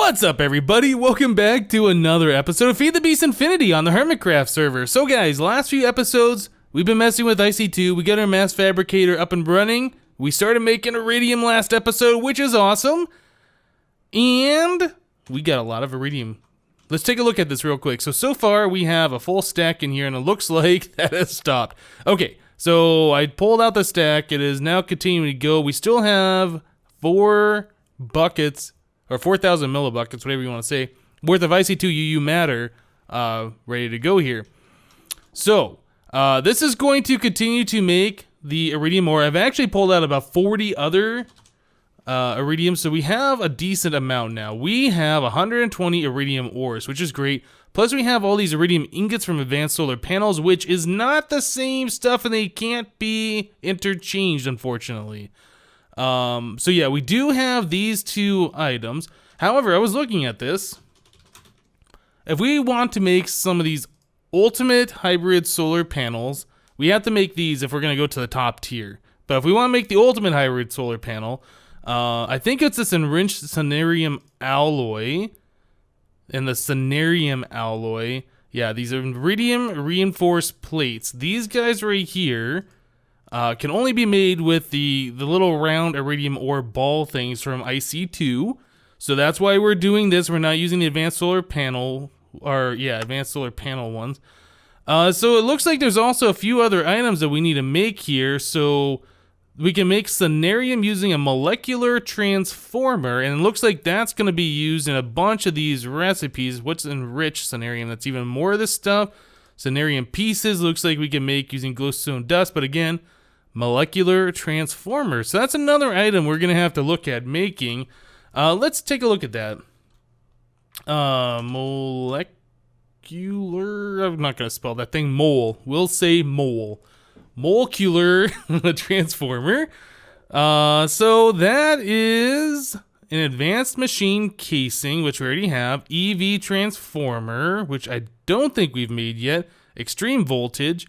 What's up, everybody? Welcome back to another episode of FTB Infinity on the HermitCraft server. So guys, last few episodes, we've been messing with IC2. We got our mass fabricator up and running. We started making iridium last episode, which is awesome. And we got a lot of iridium. Let's take a look at this real quick. So far, we have a full stack in here, and it looks like that has stopped. Okay, so I pulled out the stack. It is now continuing to go. We still have 4 buckets, or 4,000 millibuckets, whatever you want to say, worth of IC2 UU-Matter ready to go here. So, this is going to continue to make the iridium ore. I've actually pulled out about 40 other iridium, so we have a decent amount now. We have 120 iridium ores, which is great. Plus, we have all these iridium ingots from advanced solar panels, which is not the same stuff, and they can't be interchanged, unfortunately. So yeah, we do have these 2 items. However, I was looking at this. If we want to make some of these ultimate hybrid solar panels, we have to make these if we're going to go to the top tier. But if we want to make the ultimate hybrid solar panel, I think it's this enriched Cenarium alloy. And the Cenarium alloy. Yeah, these are iridium reinforced plates. These guys right here can only be made with the little round iridium ore ball things from IC2. So that's why we're doing this. We're not using the advanced solar panel, or yeah, advanced solar panel ones. So it looks like there's also a few other items that we need to make here. So we can make Cenarium using a molecular transformer, and it looks like that's going to be used in a bunch of these recipes. What's enriched Cenarium? That's even more of this stuff. Cenarium pieces looks like we can make using glowstone dust, but again, molecular transformer. So that's another item we're going to have to look at making. Let's take a look at that. Molecular, I'm not going to spell that thing. Mole. We'll say mole. Molecular transformer. So that is an advanced machine casing, which we already have. EV transformer, which I don't think we've made yet. Extreme voltage.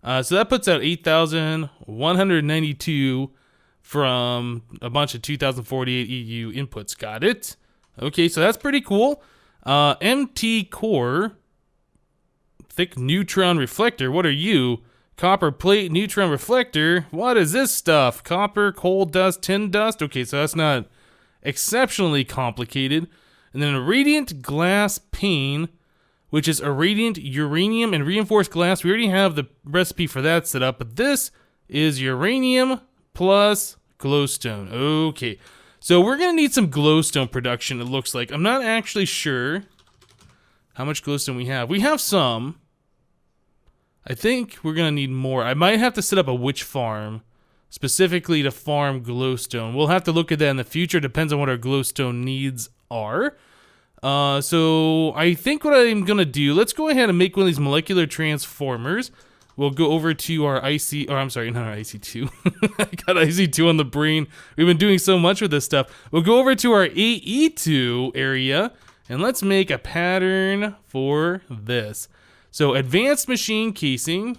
So that puts out 8,192 from a bunch of 2048 EU inputs. Got it. Okay, so that's pretty cool. MT core. Thick neutron reflector. What are you? Copper plate neutron reflector. What is this stuff? Copper, coal dust, tin dust. Okay, so that's not exceptionally complicated. And then a radiant glass pane, which is irradiant uranium and reinforced glass. We already have the recipe for that set up, but this is uranium plus glowstone. Okay, so we're gonna need some glowstone production, it looks like. I'm not actually sure how much glowstone we have. We have some. I think we're gonna need more. I might have to set up a witch farm specifically to farm glowstone. We'll have to look at that in the future. Depends on what our glowstone needs are. So I think what I'm gonna do, let's go ahead and make one of these molecular transformers. We'll go over to our IC, or I'm sorry, not our IC2. I got IC2 on the brain. We've been doing so much with this stuff. We'll go over to our AE2 area, and let's make a pattern for this. So advanced machine casing,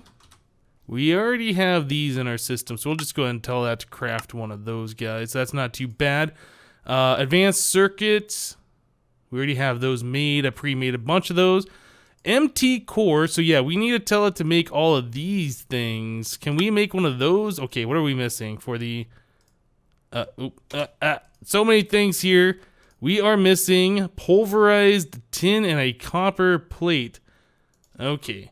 we already have these in our system, so we'll just go ahead and tell that to craft one of those guys. That's not too bad. Advanced circuits, we already have those made. I pre-made a bunch of those. MT core, so yeah, we need to tell it to make all of these things. Can we make one of those? Okay, what are we missing for the... so many things here. We are missing pulverized tin and a copper plate. Okay.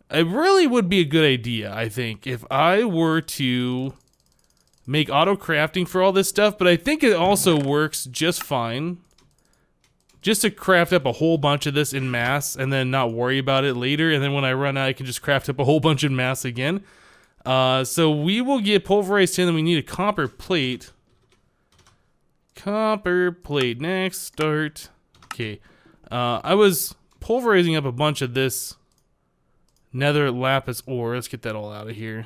It really would be a good idea, I think, if I were to make auto crafting for all this stuff, but I think it also works just fine. Just to craft up a whole bunch of this in mass and then not worry about it later, and then when I run out, I can just craft up a whole bunch in mass again. So we will get pulverized tin, and we need a copper plate. Copper plate, next, start. Okay. I was pulverizing up a bunch of this nether lapis ore. Let's get that all out of here.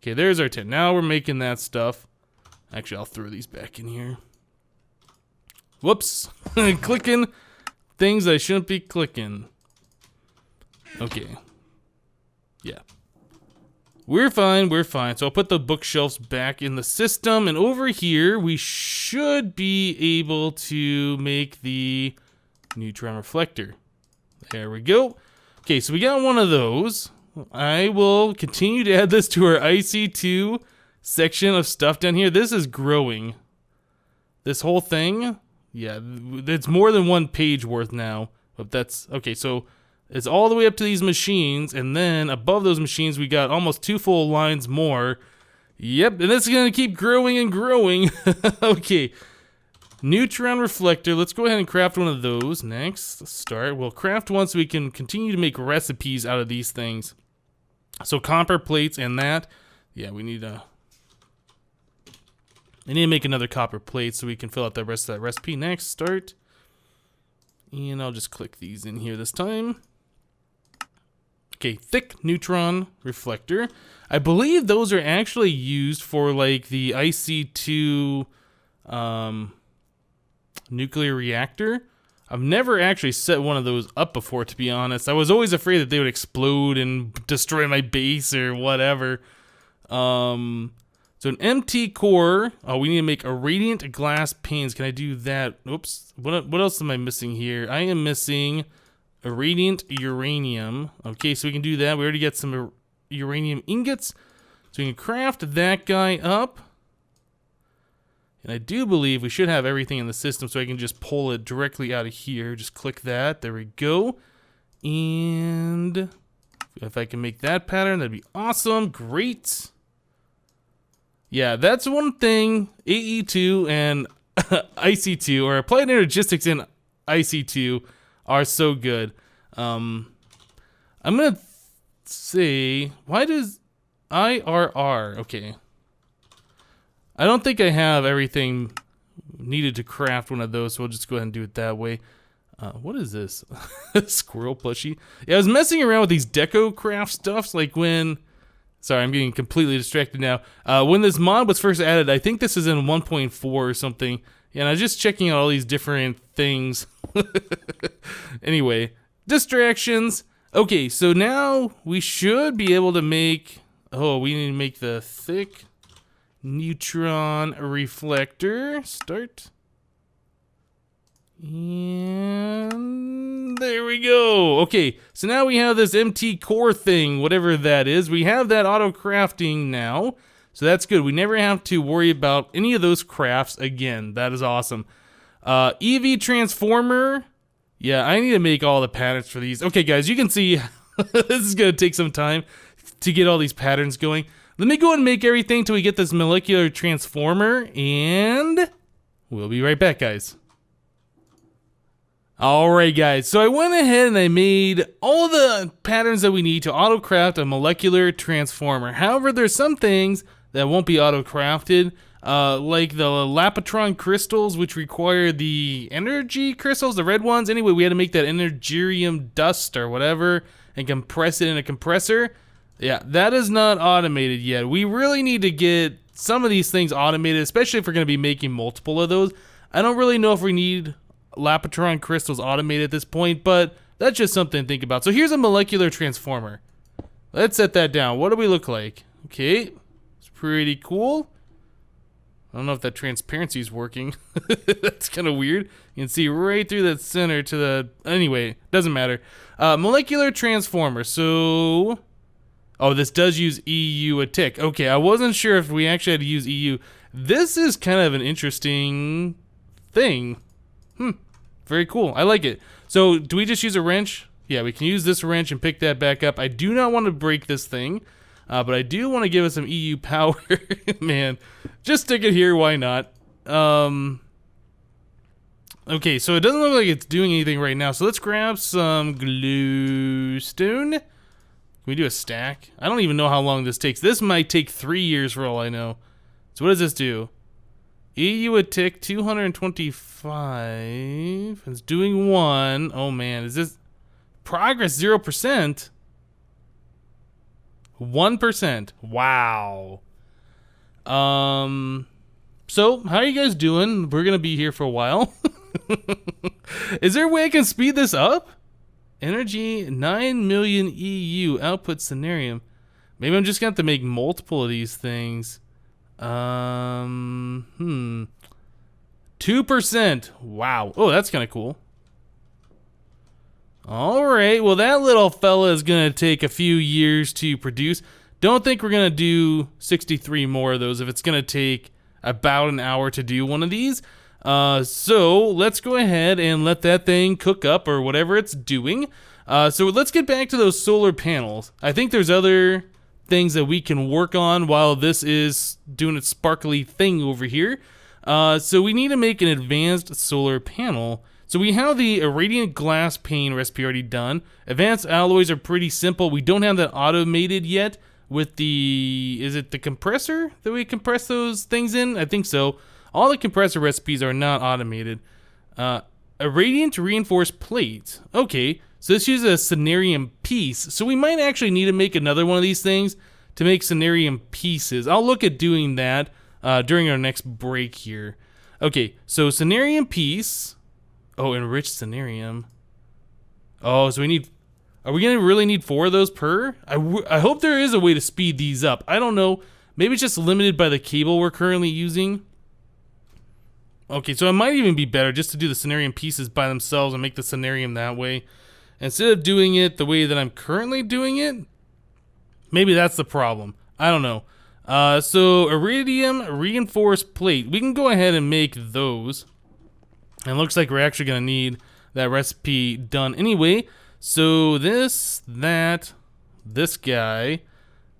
Okay, there's our tin. Now we're making that stuff. Actually, I'll throw these back in here. Whoops. Clicking things I shouldn't be clicking. Okay. Yeah. We're fine, we're fine. So I'll put the bookshelves back in the system, and over here we should be able to make the neutron reflector. There we go. Okay, so we got one of those. I will continue to add this to our IC2 section of stuff down here. This is growing. This whole thing, yeah, it's more than one page worth now. But that's, okay, so it's all the way up to these machines, and then above those machines we got almost 2 full lines more. Yep, and it's gonna keep growing and growing. Okay, neutron reflector. Let's go ahead and craft one of those next. Start. We'll craft one so we can continue to make recipes out of these things. So copper plates and that. Yeah, we need I need to make another copper plate so we can fill out the rest of that recipe. Next, start. And I'll just click these in here this time. Okay, thick neutron reflector. I believe those are actually used for like the IC2 nuclear reactor. I've never actually set one of those up before, to be honest. I was always afraid that they would explode and destroy my base or whatever. So an empty core. Oh, we need to make irradiant glass panes. Can I do that? Oops. What else am I missing here? I am missing irradiant uranium. Okay, so we can do that. We already got some uranium ingots. So we can craft that guy up. And I do believe we should have everything in the system, so I can just pull it directly out of here. Just click that. There we go. And if I can make that pattern, that'd be awesome. Great. Yeah, that's one thing. AE2 and IC2, or Applied Energistics and IC2, are so good. I'm gonna say, why does IRR? Okay. I don't think I have everything needed to craft one of those, so we'll just go ahead and do it that way. What is this? Squirrel plushie? Yeah, I was messing around with these deco craft stuffs, like when... Sorry, I'm getting completely distracted now. When this mod was first added, I think this is in 1.4 or something. Yeah, and I was just checking out all these different things. Anyway, distractions. Okay, so now we should be able to make... Oh, we need to make the thick neutron reflector. Start. And there we go. Okay, so now we have this empty core thing, whatever that is. We have that auto crafting now, so that's good. We never have to worry about any of those crafts again. That is awesome. EV transformer. Yeah, I need to make all the patterns for these. Okay, guys, you can see this is gonna take some time to get all these patterns going. Let me go ahead and make everything till we get this molecular transformer, and we'll be right back, guys. Alright guys, so I went ahead and I made all the patterns that we need to auto-craft a molecular transformer. However, there's some things that won't be auto-crafted, like the Lapotron crystals, which require the energy crystals, the red ones. Anyway, we had to make that Energium dust or whatever and compress it in a compressor. Yeah, that is not automated yet. We really need to get some of these things automated, especially if we're going to be making multiple of those. I don't really know if we need Lapotron crystals automated at this point, but that's just something to think about. So here's a molecular transformer. Let's set that down. What do we look like? Okay, it's pretty cool. I don't know if that transparency is working. That's kind of weird. You can see right through that center to the... Anyway, doesn't matter. Molecular transformer. So... Oh, this does use EU a tick. Okay, I wasn't sure if we actually had to use EU. This is kind of an interesting thing. Very cool. I like it. So, do we just use a wrench? Yeah, we can use this wrench and pick that back up. I do not want to break this thing, but I do want to give it some EU power. Man, just stick it here. Why not? Okay, so it doesn't look like it's doing anything right now. So let's grab some glowstone. Can we do a stack? I don't even know how long this takes. This might take 3 years for all I know. So what does this do? EU a tick, 225. It's doing 1. Oh man, is this progress 0%? 1%. Wow. So how are you guys doing? We're gonna be here for a while. Is there a way I can speed this up? Energy 9 million EU output scenarium. Maybe I'm just gonna have to make multiple of these things. 2%. Wow. Oh, that's kind of cool. All right. Well, that little fella is gonna take a few years to produce. Don't think we're gonna do 63 more of those if it's gonna take about an hour to do one of these. So let's go ahead and let that thing cook up or whatever it's doing. So let's get back to those solar panels. I think there's other things that we can work on while this is doing its sparkly thing over here. So we need to make an advanced solar panel. So we have the irradiant glass pane recipe already done. Advanced alloys are pretty simple. We don't have that automated yet with the, is it the compressor that we compress those things in? I think so. All the compressor recipes are not automated. Irradiant reinforced plate. Okay, so this uses a Cenarium piece. So we might actually need to make another one of these things to make Cenarium pieces. I'll look at doing that during our next break here. Okay, so Cenarium piece. Oh, enriched Cenarium. Oh, so we need... Are we going to really need 4 of those per? I hope there is a way to speed these up. I don't know. Maybe it's just limited by the cable we're currently using. Okay, so it might even be better just to do the Cenarium pieces by themselves and make the Cenarium that way. Instead of doing it the way that I'm currently doing it, maybe that's the problem. I don't know. So iridium reinforced plate. We can go ahead and make those. And it looks like we're actually going to need that recipe done anyway. So this guy.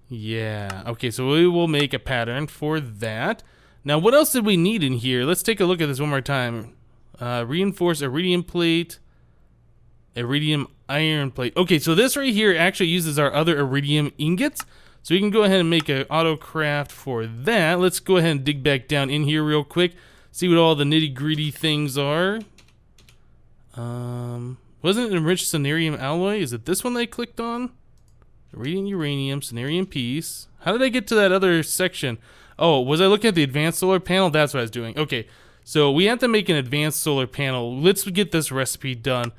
Yeah. Okay, so we will make a pattern for that. Now, what else did we need in here? Let's take a look at this one more time. Reinforced iridium plate. Iridium iron plate. Okay, so this right here actually uses our other iridium ingots. So we can go ahead and make an auto craft for that. Let's go ahead and dig back down in here real quick. See what all the nitty gritty things are. Wasn't it enriched Cenarium alloy? Is it this one that I clicked on? Iridium uranium, Cenarium piece. How did I get to that other section? Oh, was I looking at the advanced solar panel? That's what I was doing. Okay, so we have to make an advanced solar panel. Let's get this recipe done.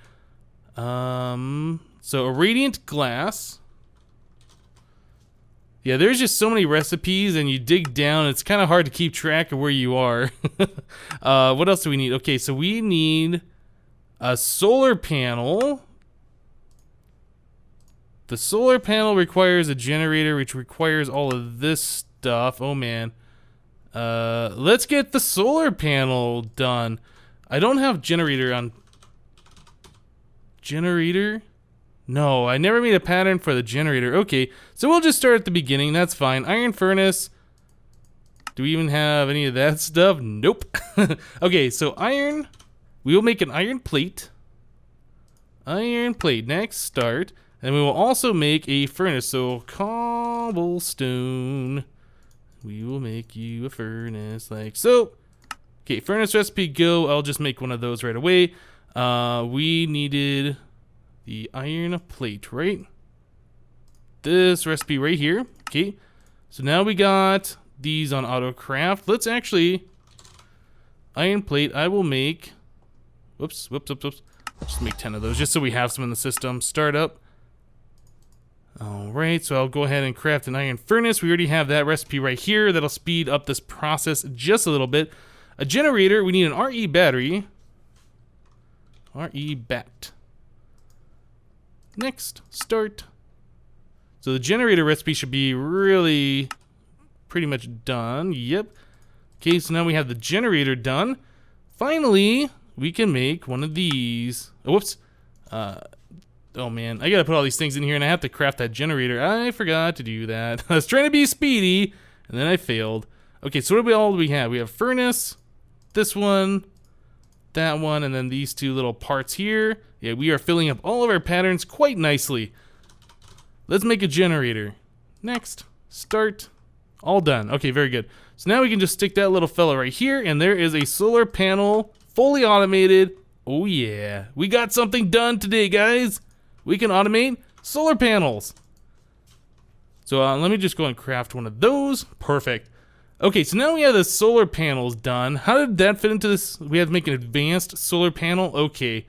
So irradiant glass. Yeah, there's just so many recipes, and you dig down, it's kind of hard to keep track of where you are. What else do we need? Okay, so we need a solar panel. The solar panel requires a generator, which requires all of this stuff. Oh, man. Let's get the solar panel done. I don't have generator on... Generator? No, I never made a pattern for the generator. Okay, so we'll just start at the beginning. That's fine. Iron furnace. Do we even have any of that stuff? Nope. Okay, so iron. We will make an iron plate. Iron plate. Next, start. And we will also make a furnace. So cobblestone. We will make you a furnace like so. Okay, furnace recipe, go. I'll just make one of those right away. We needed... the iron plate, right? This recipe right here. Okay. So now we got these on AutoCraft. Let's actually... Iron plate, I will make... Whoops. Let's just make 10 of those, just so we have some in the system. Start up. Alright, so I'll go ahead and craft an iron furnace. We already have that recipe right here. That'll speed up this process just a little bit. A generator, we need an RE battery. RE bat. Next, start. So the generator recipe should be really pretty much done. Yep. Okay, so now we have the generator done. Finally, we can make one of these. Oh, whoops. Oh man, I gotta put all these things in here and I have to craft that generator. I forgot to do that. I was trying to be speedy and then I failed. Okay, so what do we have? We have furnace, this one, that one, and then these two little parts here. Yeah, we are filling up all of our patterns quite nicely. Let's make a generator. Next, start, all done. Okay, very good. So now we can just stick that little fella right here, and there is a solar panel, fully automated. Oh yeah, we got something done today, guys. We can automate solar panels. So let me just go and craft one of those. Perfect. Okay, so now we have the solar panels done. How did that fit into this? We have to make an advanced solar panel. Okay,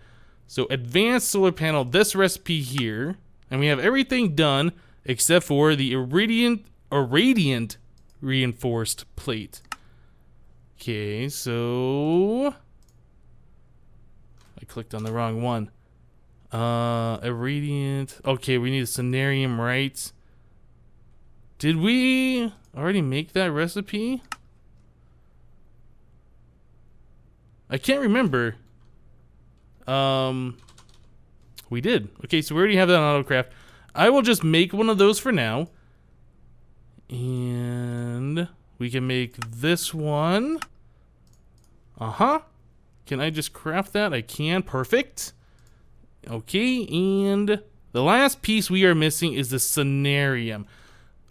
so advanced solar panel, this recipe here, and we have everything done except for the radiant reinforced plate. Okay, so I clicked on the wrong one. Irradiant. Okay, we need a Cenarium, right? Did we already make that recipe? I can't remember. We did. Okay, so we already have that on AutoCraft. I will just make one of those for now. And we can make this one. Can I just craft that? I can. Perfect. Okay, and the last piece we are missing is the Cenarium.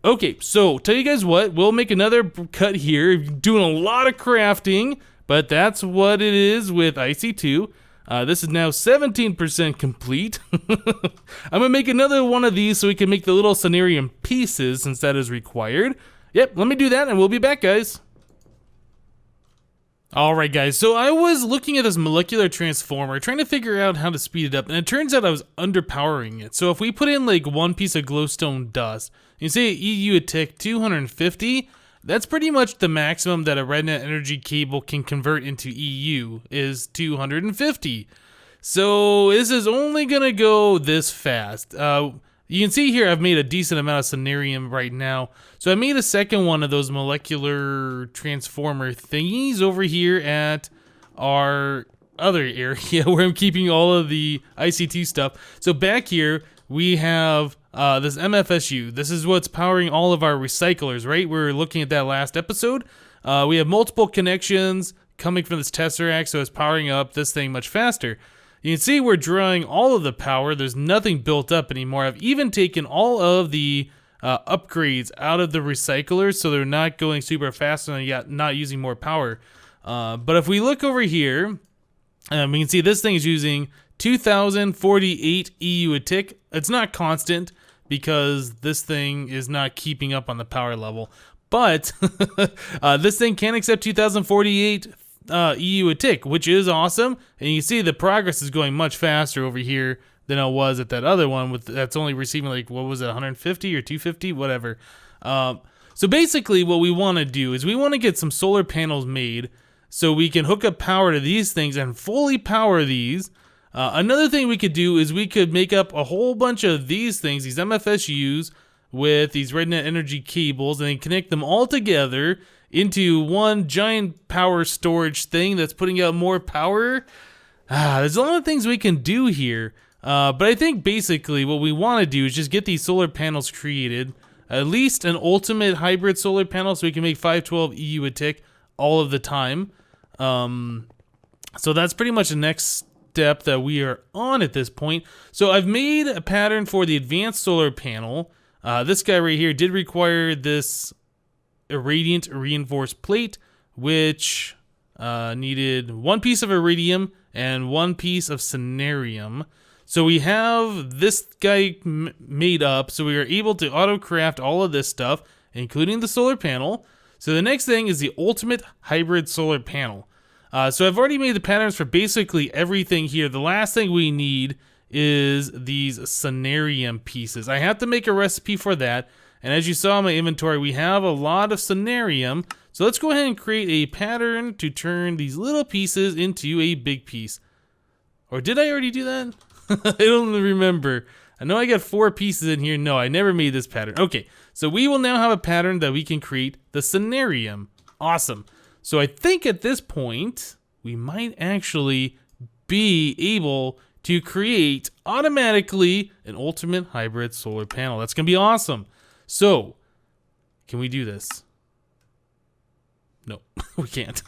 Okay, so tell you guys what, we'll make another cut here. Doing a lot of crafting, but that's what it is with IC2. This is now 17% complete. I'm gonna make another one of these so we can make the little Cenarium pieces since that is required. Yep, let me do that and we'll be back, guys. Alright guys, so I was looking at this molecular transformer, trying to figure out how to speed it up, and it turns out I was underpowering it. So if we put in like one piece of glowstone dust, you say EU-Matter 250, that's pretty much the maximum that a RedNet energy cable can convert into EU, is 250. So this is only gonna go this fast. You can see here I've made a decent amount of Cenarium right now. So I made a second one of those molecular transformer thingies over here at our other area where I'm keeping all of the IC2 stuff. So back here we have this MFSU. This is what's powering all of our recyclers, right? We're looking at that last episode. We have multiple connections coming from this Tesseract, so it's powering up this thing much faster. You can see we're drawing all of the power. There's nothing built up anymore. I've even taken all of the upgrades out of the recyclers so they're not going super fast and yet not using more power. But if we look over here, we can see this thing is using 2048 EU a tick. It's not constant because this thing is not keeping up on the power level. But this thing can accept 2048 EU a tick, which is awesome. And you can see the progress is going much faster over here than it was at that other one with that's only receiving like, what was it, 150 or 250, whatever. So basically what we want to do is we want to get some solar panels made so we can hook up power to these things and fully power these. Another thing we could do is we could make up a whole bunch of these things, these MFSUs, with these RedNet energy cables and then connect them all together into one giant power storage thing that's putting out more power. There's a lot of things we can do here. But I think basically what we want to do is just get these solar panels created. At least an ultimate hybrid solar panel so we can make 512 EU a tick all of the time. So that's pretty much the next step that we are on at this point. So I've made a pattern for the advanced solar panel. This guy right here did require this irradiant reinforced plate, which needed one piece of iridium and one piece of Cenarium. So we have this guy made up, so we are able to auto-craft all of this stuff, including the solar panel. So the next thing is the ultimate hybrid solar panel. So I've already made the patterns for basically everything here. The last thing we need is these Cenarium pieces. I have to make a recipe for that. And as you saw in my inventory, we have a lot of Cenarium. So let's go ahead and create a pattern to turn these little pieces into a big piece. Or did I already do that? I don't remember. I know I got 4 pieces in here. No, I never made this pattern. Okay, so we will now have a pattern that we can create the Cenarium. Awesome. So I think at this point, we might actually be able to create automatically an ultimate hybrid solar panel. That's going to be awesome. So, can we do this? No, we can't.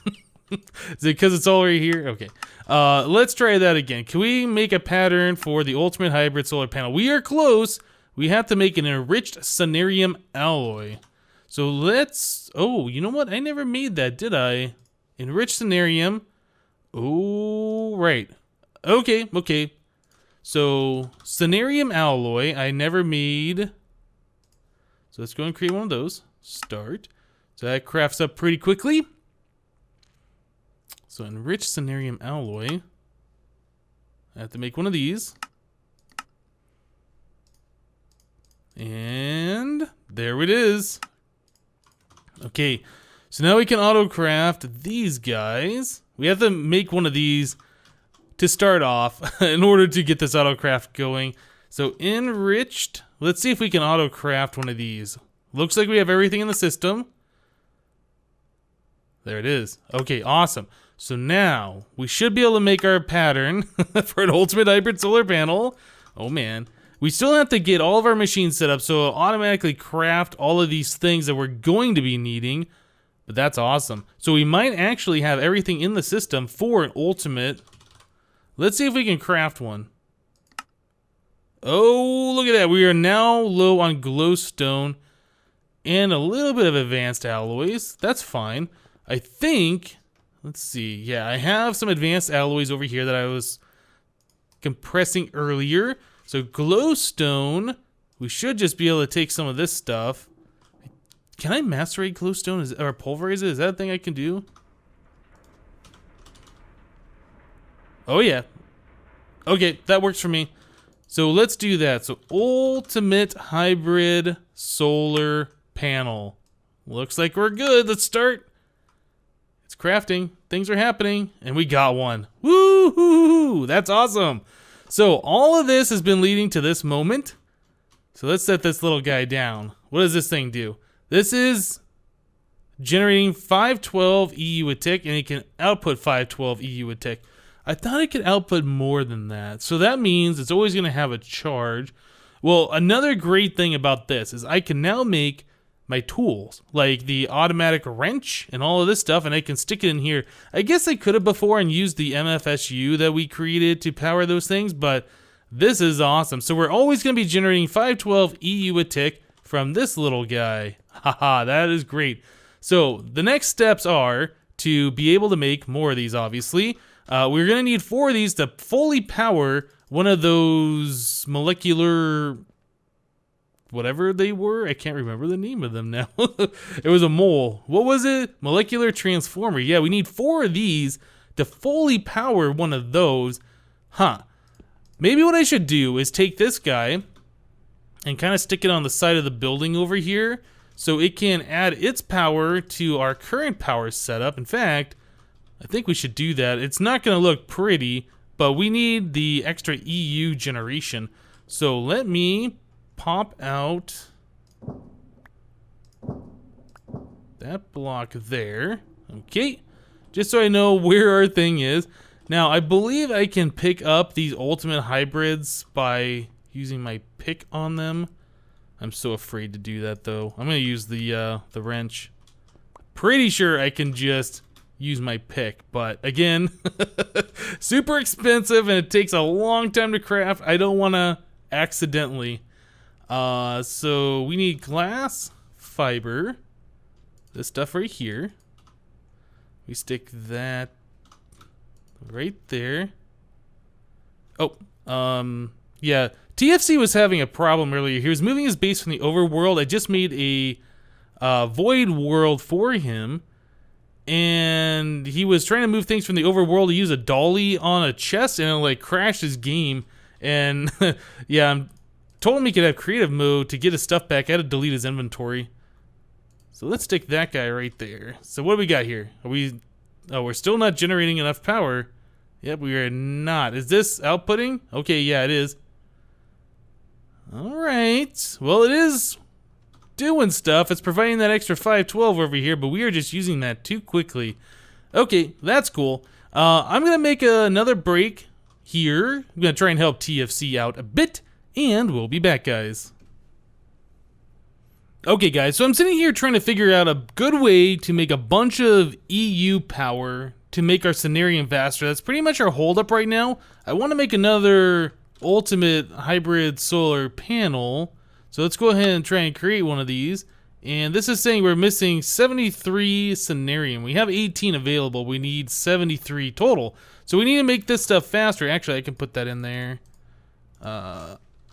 Is it because it's all right here? Okay. Let's try that again. Can we make a pattern for the ultimate hybrid solar panel? We are close. We have to make an enriched Cenarium alloy. So let's... Oh, you know what? I never made that, did I? Enriched Cenarium. Oh, right. Okay, okay. So, Cenarium alloy, I never made... So let's go and create one of those. Start. So that crafts up pretty quickly. So enriched Cenarium alloy. I have to make one of these. And there it is. Okay, so now we can auto-craft these guys. We have to make one of these to start off in order to get this auto-craft going. So enriched, let's see if we can auto-craft one of these. Looks like we have everything in the system. There it is. Okay, awesome. So now we should be able to make our pattern for an ultimate hybrid solar panel. Oh man. We still have to get all of our machines set up so it'll automatically craft all of these things that we're going to be needing. But that's awesome. So we might actually have everything in the system for an ultimate. Let's see if we can craft one. Oh, look at that. We are now low on glowstone and a little bit of advanced alloys. That's fine. I think, let's see. Yeah, I have some advanced alloys over here that I was compressing earlier. So glowstone, we should just be able to take some of this stuff. Can I macerate glowstone or pulverize it? Is that a thing I can do? Oh yeah. Okay, that works for me. So let's do that. So ultimate hybrid solar panel. Looks like we're good. Let's start. It's crafting. Things are happening. And we got one. Woo-hoo-hoo! That's awesome. So all of this has been leading to this moment. So let's set this little guy down. What does this thing do? This is generating 512 EU a tick, and it can output 512 EU a tick. I thought it could output more than that. So that means it's always going to have a charge. Well, another great thing about this is I can now make my tools, like the automatic wrench and all of this stuff, and I can stick it in here. I guess I could have before and used the MFSU that we created to power those things, but this is awesome. So we're always going to be generating 512 EU a tick from this little guy. Haha, that is great. So the next steps are to be able to make more of these, obviously. We're going to need 4 of these to fully power one of those molecular... whatever they were. I can't remember the name of them now. It was a mole. What was it? Molecular transformer. Yeah, we need 4 of these to fully power one of those. Huh. Maybe what I should do is take this guy and kind of stick it on the side of the building over here so it can add its power to our current power setup. In fact, I think we should do that. It's not going to look pretty, but we need the extra EU generation. So let me pop out that block there. Okay, just so I know where our thing is. Now, I believe I can pick up these ultimate hybrids by using my pick on them. I'm so afraid to do that, though. I'm going to use the wrench. Pretty sure I can just use my pick, but again, super expensive and it takes a long time to craft. I don't want to accidentally. So we need glass, fiber, this stuff right here. We stick that right there. Oh, yeah. TFC was having a problem earlier. He was moving his base from the overworld. I just made a void world for him, and he was trying to move things from the overworld to use a dolly on a chest, and it like crashed his game. And yeah, I'm told him he could have creative mode to get his stuff back. I had to delete his inventory. So let's stick that guy right there. So what do we got here? Are we? Oh, we're still not generating enough power. Yep, we are not. Is this outputting? Okay, yeah, it is. All right. Well, it is doing stuff. It's providing that extra 512 over here, but we are just using that too quickly. Okay, that's cool. I'm going to make another break here. I'm going to try and help TFC out a bit, and we'll be back, guys. Okay, guys, so I'm sitting here trying to figure out a good way to make a bunch of EU power to make our Cenarium faster. That's pretty much our holdup right now. I want to make another ultimate hybrid solar panel. So let's go ahead and try and create one of these. And this is saying we're missing 73 Cenarium. We have 18 available. We need 73 total. So we need to make this stuff faster. Actually, I can put that in there.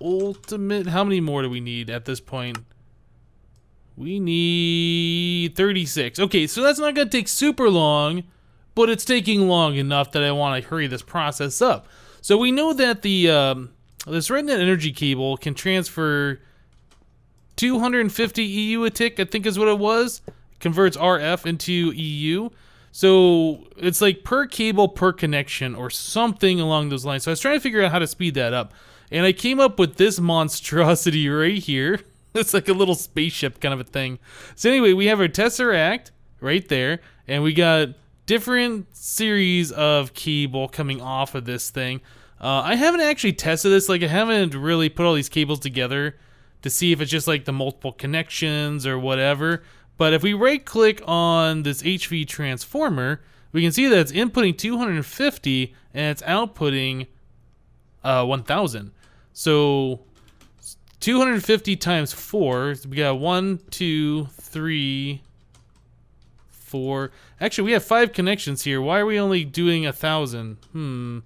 Ultimate, how many more do we need at this point? We need 36. Okay, so that's not going to take super long, but it's taking long enough that I want to hurry this process up. So we know that the this RedNet energy cable can transfer 250 EU a tick, I think is what it was. Converts RF into EU. So it's like per cable per connection or something along those lines. So I was trying to figure out how to speed that up. And I came up with this monstrosity right here. It's like a little spaceship kind of a thing. So anyway, we have our Tesseract right there. And we got different series of cable coming off of this thing. I haven't actually tested this. Like I haven't really put all these cables together to see if it's just like the multiple connections or whatever. But if we right click on this HV transformer, we can see that it's inputting 250 and it's outputting 1000. So 250 times 4, so we got 1, 2, 3, 4. Actually, we have 5 connections here. Why are we only doing 1000?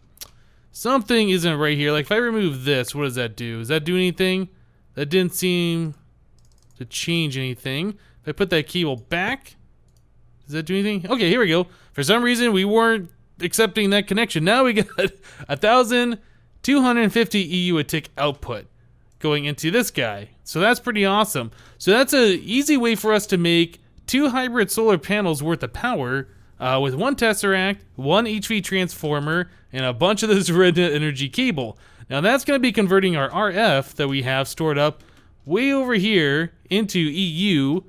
Something isn't right here. Like if I remove this, what does that do? Does that do anything? That didn't seem to change anything. If I put that cable back, does that do anything? Okay, here we go. For some reason, we weren't accepting that connection. Now we got 1,250 EU a tick output going into this guy. So that's pretty awesome. So that's an easy way for us to make 2 hybrid solar panels worth of power with 1 Tesseract, 1 HV transformer, and a bunch of this red energy cable. Now that's going to be converting our RF that we have stored up way over here into EU,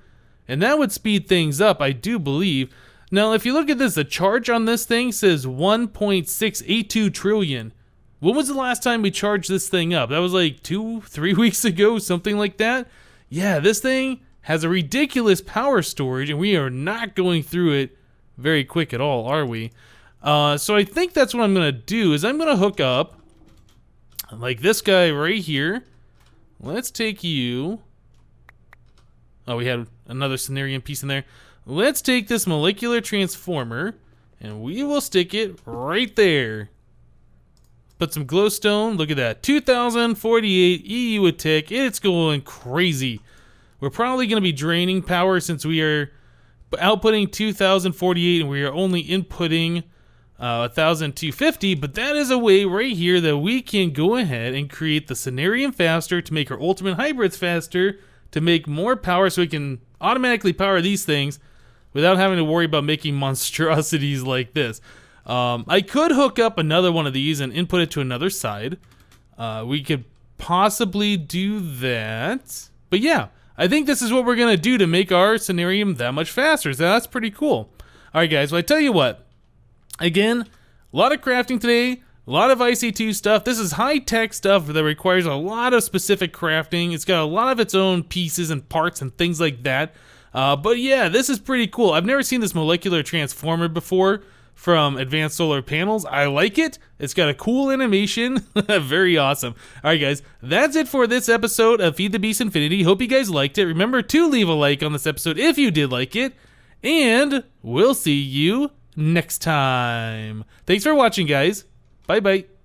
and that would speed things up, I do believe. Now, if you look at this, the charge on this thing says 1.682 trillion. When was the last time we charged this thing up? That was like 2-3 weeks ago, something like that. Yeah, this thing has a ridiculous power storage, and we are not going through it very quick at all, are we? So I think that's what I'm going to do, is I'm going to hook up, like this guy right here. Let's take you... Oh, we had another Cenarium piece in there. Let's take this molecular transformer, and we will stick it right there. Put some glowstone. Look at that. 2,048 EU a tick. It's going crazy. We're probably going to be draining power since we are outputting 2,048 and we are only inputting 1,250. But that is a way right here that we can go ahead and create the Cenarium faster to make our ultimate hybrids faster, to make more power so we can automatically power these things without having to worry about making monstrosities like this. I could hook up another one of these and input it to another side. We could possibly do that. But yeah, I think this is what we're going to do to make our Cenarium that much faster. So that's pretty cool. Alright guys, well I tell you what. Again, a lot of crafting today. A lot of IC2 stuff. This is high-tech stuff that requires a lot of specific crafting. It's got a lot of its own pieces and parts and things like that. But yeah, this is pretty cool. I've never seen this molecular transformer before from Advanced Solar Panels. I like it. It's got a cool animation. Very awesome. Alright guys, that's it for this episode of Feed the Beast Infinity. Hope you guys liked it. Remember to leave a like on this episode if you did like it. And we'll see you next time. Thanks for watching, guys. Bye-bye.